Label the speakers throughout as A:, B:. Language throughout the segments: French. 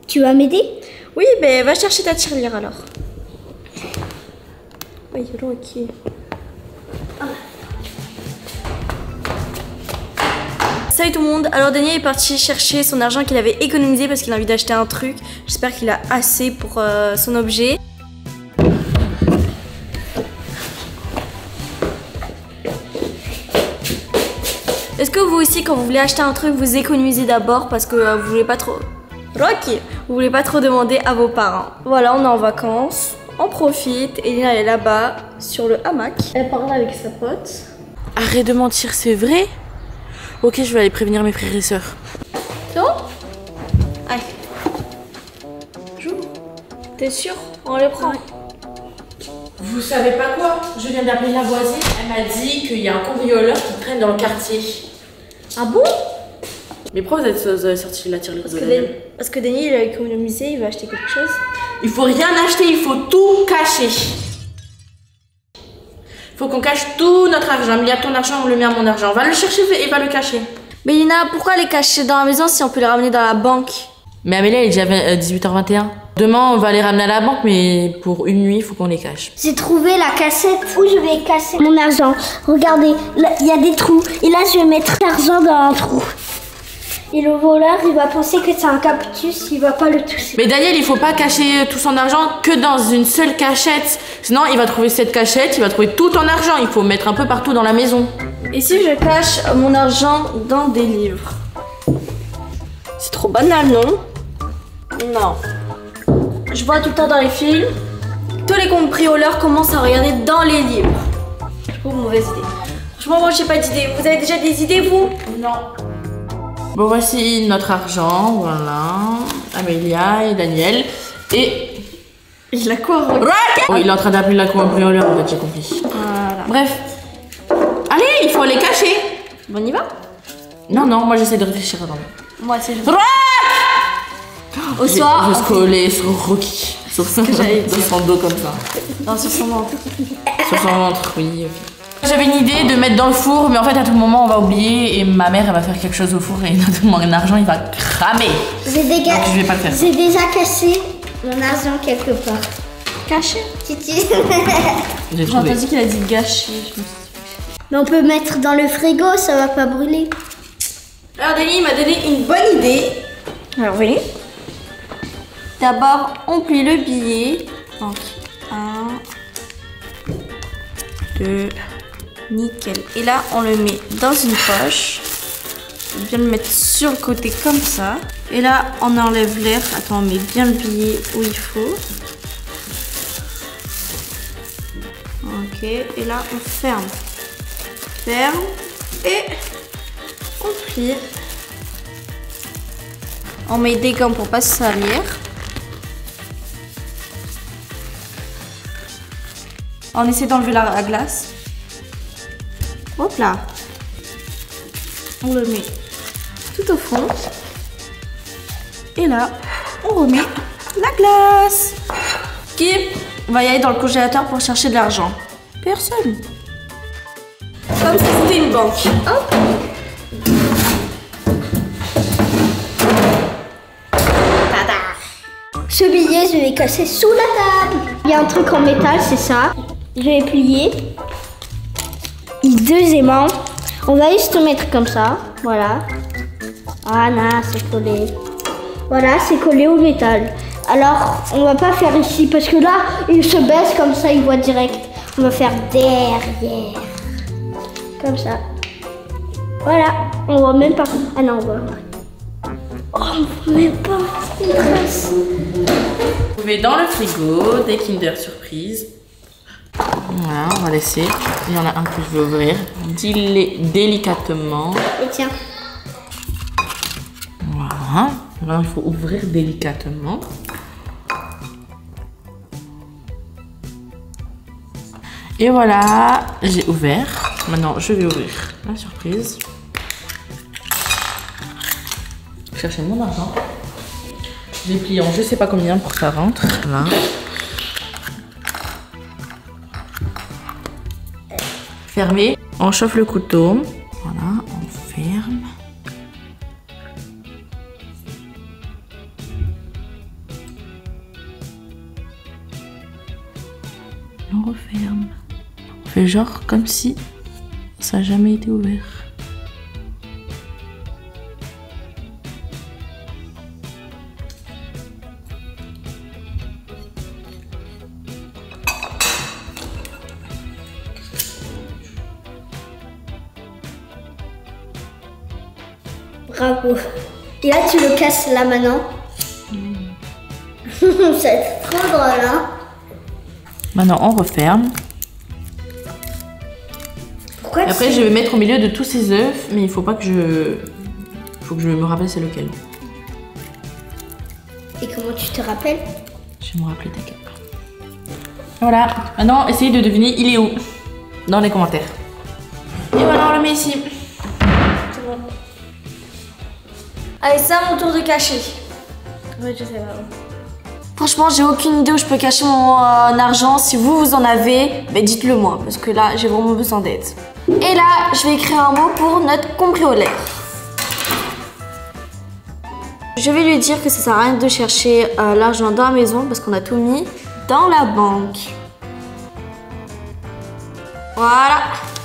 A: Tu vas m'aider?
B: Oui, ben va chercher ta tirelire alors. Oui, ok. Salut tout le monde, alors Daniel est parti chercher son argent qu'il avait économisé parce qu'il a envie d'acheter un truc. J'espère qu'il a assez pour son objet. Est-ce que vous aussi, quand vous voulez acheter un truc, vous économisez d'abord parce que vous voulez pas trop... Rocky, vous voulez pas trop demander à vos parents. Voilà, on est en vacances, on profite. Elina elle est là-bas sur le hamac. Elle parle avec sa pote.
C: Arrête de mentir, c'est vrai? Ok, je vais aller prévenir mes frères et sœurs.
B: C'est bon? Allez. Joue. T'es sûr? On les prend.
C: Vous savez pas quoi? Je viens d'appeler la voisine, elle m'a dit qu'il y a un cambrioleur qui traîne dans le quartier.
B: Ah bon?
C: Mais pourquoi vous avez sorti la tirelire de Daniel?
B: Parce que Daniel il a économisé, il va acheter quelque chose.
C: Il faut rien acheter, il faut tout cacher. Il faut qu'on cache tout notre argent. Il y a ton argent, on le met à mon argent. On va le chercher et va le cacher.
B: Mais Lina, pourquoi les cacher dans la maison si on peut les ramener dans la banque?
C: Mais Amélie, elle est déjà 18h21. Demain, on va les ramener à la banque, mais pour une nuit, il faut qu'on les cache.
A: J'ai trouvé la cassette où je vais casser mon argent. Regardez, il y a des trous. Et là, je vais mettre l'argent dans un trou. Et le voleur, il va penser que c'est un cactus, il va pas le toucher.
C: Mais Daniel, il faut pas cacher tout son argent que dans une seule cachette. Sinon, il va trouver cette cachette, il va trouver tout ton argent. Il faut mettre un peu partout dans la maison.
B: Et si je cache mon argent dans des livres? C'est trop banal, non? Non. Je vois tout le temps dans les films, tous les cambrioleurs commencent à regarder dans les livres. Je trouve mauvaise idée. Franchement, moi, j'ai pas d'idée. Vous avez déjà des idées, vous?
C: Non. Bon, voici notre argent, voilà. Amélia et Daniel. Et...
B: Il a quoi?
C: Oh, il est en train d'appeler la cambrioleur, en fait, j'ai compris.
B: Voilà.
C: Bref. Allez, il faut les cacher.
B: Bon, on y va?
C: Non, non, moi j'essaie de réfléchir avant.
B: Moi, c'est juste.
C: Au soir, je vais se coller sur Rocky. Sur son dos comme ça.
B: Non, sur son ventre.
C: Sur son ventre, oui. Okay. J'avais une idée de mettre dans le four, mais en fait à tout moment on va oublier et ma mère elle va faire quelque chose au four et notre argent il va cramer.
A: J'ai déjà,
C: donc, je vais pas le faire.
A: J'ai déjà caché mon argent quelque part.
B: Caché?
A: Titi.
B: J'ai entendu qu'il a dit gâché.
A: Mais on peut mettre dans le frigo, ça va pas brûler.
B: Alors Denis m'a donné une bonne idée. Alors oui. D'abord, on plie le billet. Donc, 1, 2, nickel. Et là, on le met dans une poche. On va bien le mettre sur le côté comme ça. Et là, on enlève l'air. Attends, on met bien le billet où il faut. Ok, et là, on ferme. Ferme. Et on plie. On met des gants pour pas se salir. On essaie d'enlever la glace. Hop là. On le met tout au fond. Et là, on remet la glace. Qui va y aller dans le congélateur pour chercher de l'argent? Personne. Comme si c'était une banque. Hop.
A: Ce billet, je vais casser sous la table. Il y a un truc en métal, c'est ça. Je vais plier. Et deuxièmement, on va juste le mettre comme ça. Voilà. Ah non, c'est collé. Voilà, c'est collé au métal. Alors, on va pas faire ici parce que là, il se baisse comme ça, il voit direct. On va faire derrière. Comme ça. Voilà. On voit même pas. Ah non, on voit. Oh, on voit même pas. Une trace.
C: Vous mettez dans le frigo des Kinder Surprise. Voilà, on va laisser. Il y en a un que je vais ouvrir délicatement.
A: Et tiens.
C: Voilà. Maintenant, il faut ouvrir délicatement. Et voilà, j'ai ouvert. Maintenant, je vais ouvrir la surprise. Chercher mon argent. Des pliants, je sais pas combien pour que ça rentre. Là. Fermé. On chauffe le couteau. Voilà, on ferme. On referme. On fait genre comme si ça n'a jamais été ouvert.
A: Bravo. Et là, tu le casses là maintenant. C'est trop drôle, hein?
C: Maintenant, on referme.
A: Pourquoi
C: Et après, je vais mettre au milieu de tous ces œufs, mais il faut pas que je... faut que je me rappelle c'est lequel.
A: Et comment tu te rappelles?
C: Je vais me rappeler ta cape. Voilà. Maintenant, essayez de deviner il est où dans les commentaires. Et voilà, on le met ici.
B: C'est bon. Allez, c'est à mon tour de cacher.
A: Oui, je sais pas.
B: Franchement, j'ai aucune idée où je peux cacher mon argent. Si vous en avez, ben dites-le moi, parce que là, j'ai vraiment besoin d'aide. Et là, je vais écrire un mot pour notre cambrioleur. Je vais lui dire que ça sert à rien de chercher l'argent dans la maison, parce qu'on a tout mis dans la banque. Voilà.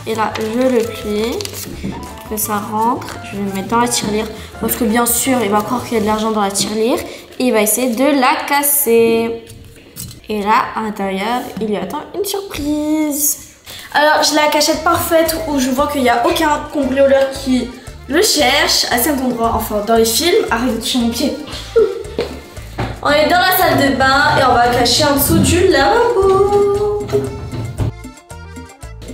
B: Et là, je le plie, que ça rentre. Je vais le mettre dans la tirelire, parce que bien sûr, il va croire qu'il y a de l'argent dans la tirelire. Et il va essayer de la casser. Et là, à l'intérieur, il lui attend une surprise. Alors, j'ai la cachette parfaite où je vois qu'il n'y a aucun cambrioleur qui le cherche. À cet endroit, enfin, dans les films. Arrête de toucher mon pied. On est dans la salle de bain et on va cacher en dessous du lavabo.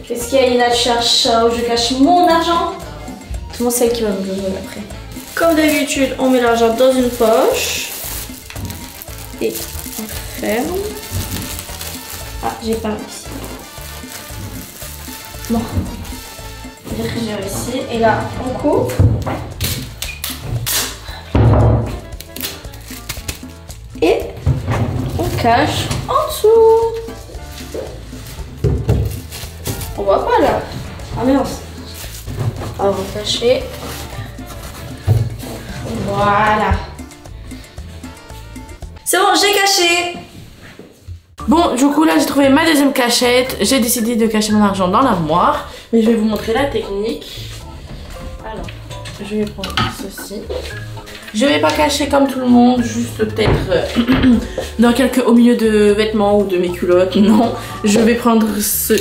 B: Qu'est-ce qu'il y a, Ina? Tu cherches où je cache mon argent? Tout le monde sait qui va me le après. Comme d'habitude, on met l'argent dans une poche. Et on ferme. Ah, j'ai pas réussi. Bon. J'ai réussi. Et là, on coupe. Et on cache en dessous. On voit pas là. Ah merde. On va cacher. Voilà. C'est bon, j'ai caché.
C: Bon, du coup, là, j'ai trouvé ma deuxième cachette. J'ai décidé de cacher mon argent dans l'armoire. Mais je vais vous montrer la technique. Alors, je vais prendre ceci. Je vais pas cacher comme tout le monde, juste peut-être dans au milieu de vêtements ou de mes culottes. Non, je vais prendre ce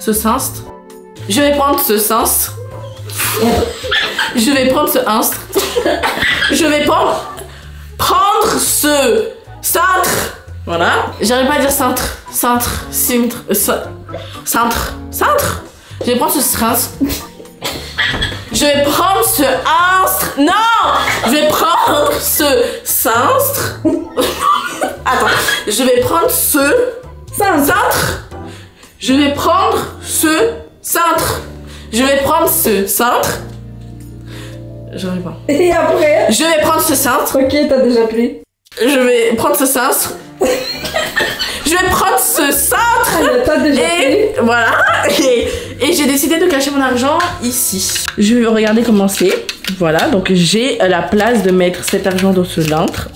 C: cincre. Je vais prendre ce cincre. Je vais prendre ce instre. Je vais prendre ce cintre. Voilà. J'arrive pas à dire cintre. Cintre. Cintre. Cintre. Cintre. Je vais prendre ce cintre. Je vais prendre ce instre. Non. Je vais prendre ce cintre. Attends. Je vais prendre ce cintre. Je vais prendre ce cintre. Je vais prendre ce cintre. J'arrive pas.
B: Et après?
C: Je vais prendre ce cintre.
B: Ok, t'as déjà pris.
C: Je vais prendre ce cintre. Je vais prendre ce cintre.
B: T'as déjà
C: et pris. Voilà. Et j'ai décidé de cacher mon argent ici. Je vais regarder comment c'est. Voilà, donc j'ai la place de mettre cet argent dans ce cintre.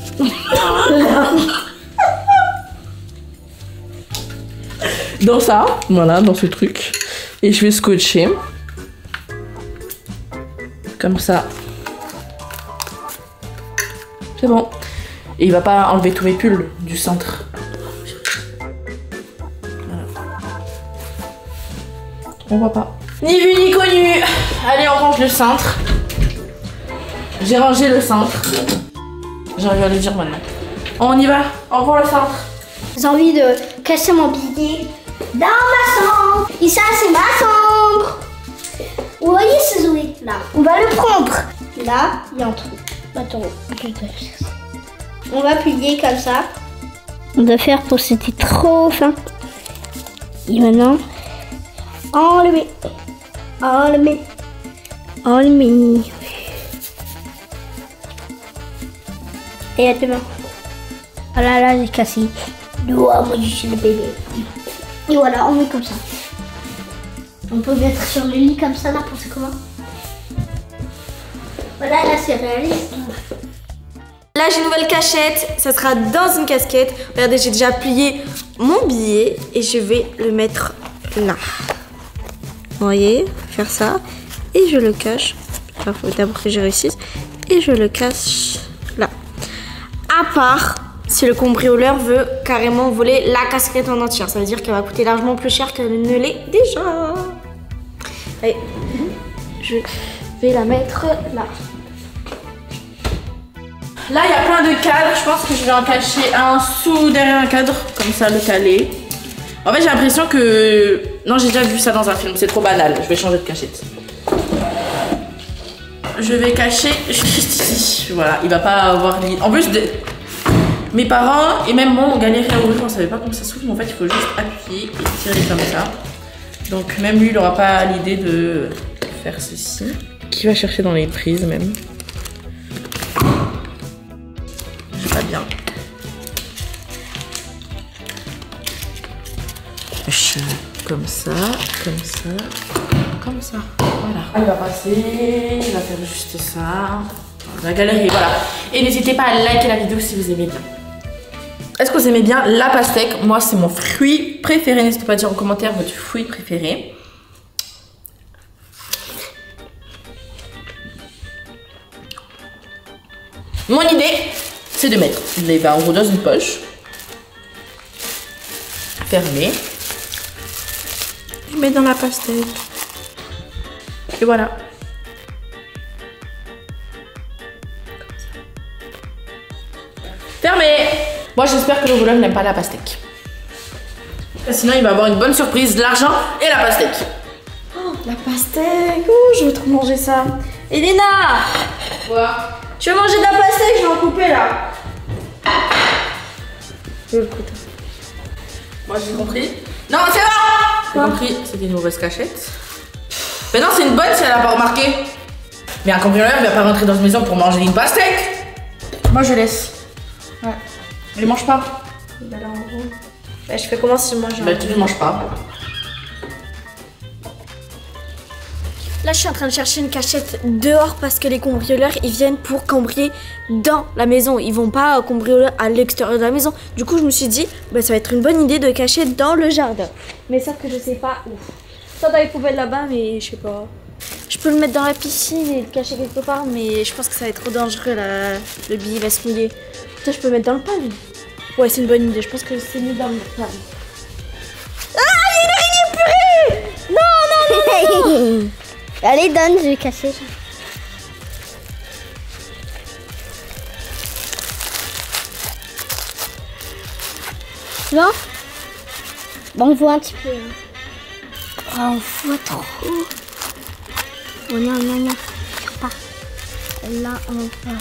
C: Dans ça, voilà, dans ce truc. Et je vais scotcher. Comme ça. C'est bon. Et il va pas enlever tous mes pulls du centre. Voilà. On voit pas. Ni vu ni connu. Allez, on range le cintre. J'ai rangé le cintre. J'arrive à le dire maintenant. On y va. On prend le cintre.
A: J'ai envie de cacher mon billet dans ma chambre. Et ça, c'est ma chambre. Vous voyez ce jouet là? On va le prendre. Là, il y a un trou. Attends, je vais faire ça. On va plier comme ça. On doit faire pour c'était trop fin. Et maintenant, enlever. Enlever. Enlever. Et à demain. Ah là là, j'ai cassé. Oh, moi je suis le bébé. Et voilà, on met comme ça. On peut mettre sur le lit comme ça, n'importe comment. Voilà, là c'est réaliste.
B: Là, j'ai une nouvelle cachette. Ça sera dans une casquette. Regardez, j'ai déjà plié mon billet et je vais le mettre là. Vous voyez, faire ça. Et je le cache. Il faut d'abord que je réussisse. Et je le cache là. À part si le cambrioleur veut carrément voler la casquette en entière. Ça veut dire qu'elle va coûter largement plus cher qu'elle ne l'est déjà. Allez, je vais la mettre là.
C: Là, il y a plein de cadres. Je pense que je vais en cacher un derrière un cadre. Comme ça, le caler. En fait, j'ai l'impression que... Non, j'ai déjà vu ça dans un film. C'est trop banal. Je vais changer de cachette. Je vais cacher juste ici. Voilà, il va pas avoir... En plus, mes parents et même moi, on galérait à ouvrir. On savait pas comment ça s'ouvre. Mais en fait, il faut juste appuyer et tirer comme ça. Donc, même lui, il n'aura pas l'idée de faire ceci. Qui va chercher dans les prises, même. Pas bien. Comme ça, comme ça, comme ça. Voilà. Il va passer, il va faire juste ça. On va galérer, voilà. Et n'hésitez pas à liker la vidéo si vous aimez bien. Est-ce que vous aimez bien la pastèque? Moi, c'est mon fruit préféré. N'hésitez pas à dire en commentaire votre fruit préféré. Mon idée, c'est de mettre les 20 € dans une poche, fermée, je mets dans la pastèque, et voilà. Fermé. Moi j'espère que le voleur n'aime pas la pastèque. Sinon il va avoir une bonne surprise, de l'argent et la pastèque.
B: Oh, la pastèque, oh, je veux trop manger ça. Elena!
C: Quoi?
B: Tu veux manger de la pastèque? Je vais en couper là. Je veux le couteau.
C: Moi j'ai compris. Non, c'est bon! J'ai compris, c'était une mauvaise cachette. Mais non, c'est une bonne si elle a pas remarqué. Mais un cambrioleur il va pas rentrer dans une maison pour manger une pastèque. Moi je laisse. Ouais. Je mange pas.
B: Bah là en gros. Bah, je fais comment si je mange?
C: Bah tu ne manges pas.
B: Là, je suis en train de chercher une cachette dehors parce que les cambrioleurs, ils viennent pour cambrioler dans la maison. Ils vont pas cambrioler à l'extérieur de la maison. Du coup, je me suis dit, bah, ça va être une bonne idée de cacher dans le jardin. Mais sauf que je sais pas où. Ça dans les poubelles là-bas, mais je sais pas. Je peux le mettre dans la piscine et le cacher quelque part, mais je pense que ça va être trop dangereux là. Le billet va se mouiller. Toi, je peux le mettre dans le panier. Ouais, c'est une bonne idée. Je pense que c'est mieux dans le panier. Ah, il y a une araignée purée! Non, non, non, non.
A: Allez, donne, je vais casser. Non? Bon, on voit un petit peu. Oh, on voit trop. Oh non, non, non. Tire pas. Là, on va.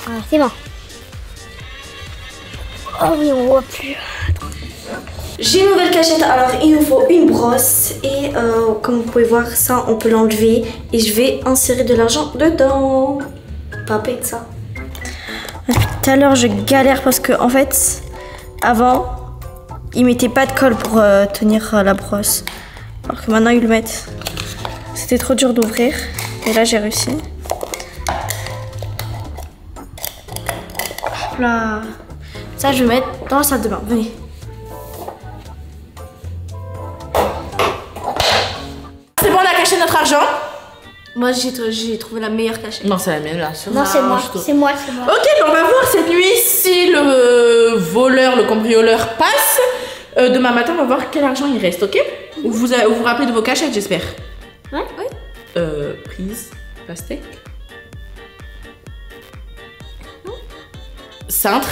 A: Voilà, c'est bon. Oh oui, on voit plus.
B: J'ai une nouvelle cachette, alors il nous faut une brosse et comme vous pouvez voir ça on peut l'enlever et je vais insérer de l'argent dedans. Pas de ça. Tout à l'heure je galère parce que en fait avant ils mettaient pas de colle pour tenir la brosse alors que maintenant ils le mettent. C'était trop dur d'ouvrir et là j'ai réussi. Hop là. Ça je vais mettre dans la salle de bain, venez.
C: C'est bon, on a caché notre argent.
B: Moi j'ai trouvé la meilleure cachette.
C: Non, c'est la mienne là.
A: Non, c'est moi. C'est moi, c'est moi.
C: Ok, on va voir cette nuit si le voleur, le cambrioleur passe. Demain matin, on va voir quel argent il reste, ok? Vous vous rappelez de vos cachettes, j'espère.
B: Ouais, oui.
C: Prise, pastèque. Cintre.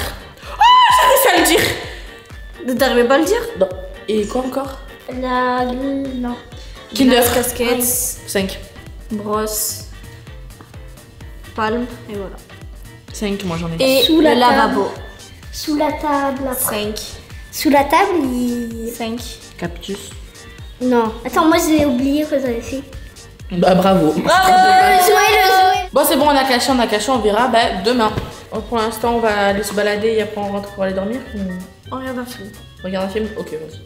C: Oh, j'avais ça à le dire.
B: T'arrivais pas à le dire?
C: Non. Et quoi encore?
A: Non.
C: Kinder.
B: Casquette.
C: 5.
B: Brosse. Palme. Et voilà.
C: 5, moi j'en ai.
B: Et
A: Sous
B: le
A: la
B: lavabo.
A: Sous la table. Après.
B: 5.
A: Sous la table, il...
B: 5.
C: Cactus.
A: Non. Attends, moi j'ai oublié que j'avais fait.
C: Bah bravo.
A: Jouez-le.
C: Bon, c'est bon, on a caché, on verra demain. Donc, pour l'instant, on va aller se balader et après on rentre pour aller dormir.
B: On regarde un film.
C: Regarde un film? Ok, vas-y.